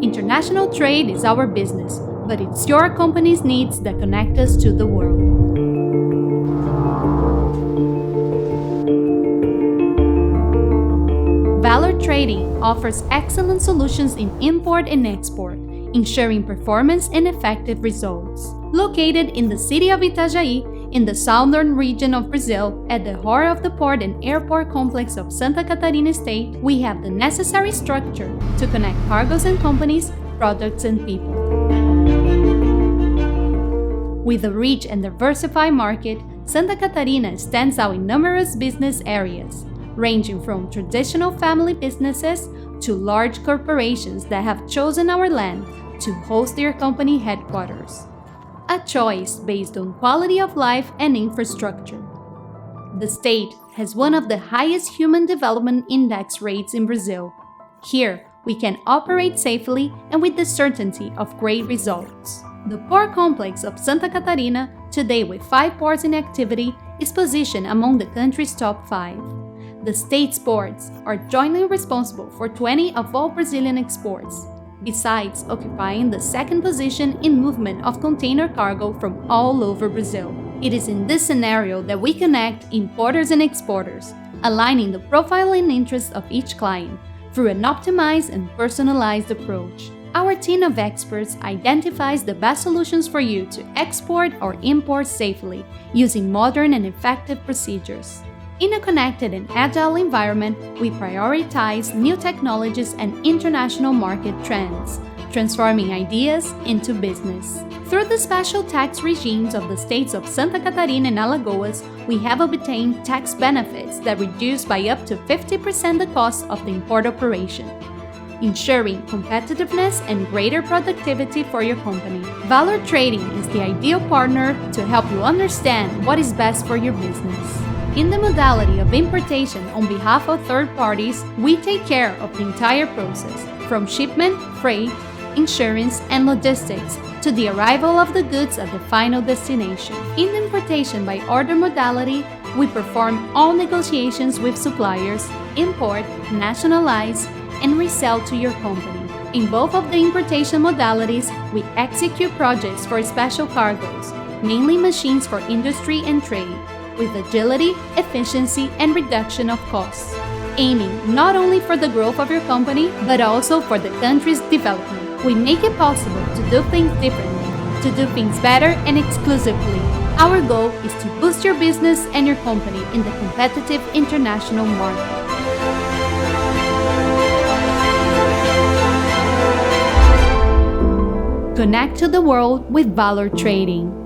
International trade is our business, but it's your company's needs that connect us to the world. Vallor Trading offers excellent solutions in import and export, ensuring performance and effective results. Located in the city of Itajaí, in the southern region of Brazil, at the heart of the port and airport complex of Santa Catarina State, we have the necessary structure to connect cargoes and companies, products and people. With a rich and diversified market, Santa Catarina stands out in numerous business areas, ranging from traditional family businesses to large corporations that have chosen our land to host their company headquarters. A choice based on quality of life and infrastructure. The state has one of the highest human development index rates in Brazil. Here, we can operate safely and with the certainty of great results. The port complex of Santa Catarina, today with 5 ports in activity, is positioned among the country's top 5. The state's ports are jointly responsible for 20 of all Brazilian exports, besides occupying the second position in movement of container cargo from all over Brazil. It is in this scenario that we connect importers and exporters, aligning the profile and interests of each client through an optimized and personalized approach. Our team of experts identifies the best solutions for you to export or import safely using modern and effective procedures. In a connected and agile environment, we prioritize new technologies and international market trends, transforming ideas into business. Through the special tax regimes of the states of Santa Catarina and Alagoas, we have obtained tax benefits that reduce by up to 50% the cost of the import operation, ensuring competitiveness and greater productivity for your company. Vallor Trading is the ideal partner to help you understand what is best for your business. In the modality of importation on behalf of third parties, we take care of the entire process, from shipment, freight, insurance, and logistics, to the arrival of the goods at the final destination. In the importation by order modality, we perform all negotiations with suppliers, import, nationalize, and resell to your company. In both of the importation modalities, we execute projects for special cargoes, mainly machines for industry and trade, with agility, efficiency, and reduction of costs, aiming not only for the growth of your company, but also for the country's development. We make it possible to do things differently, to do things better and exclusively. Our goal is to boost your business and your company in the competitive international market. Connect to the world with Vallor Trading.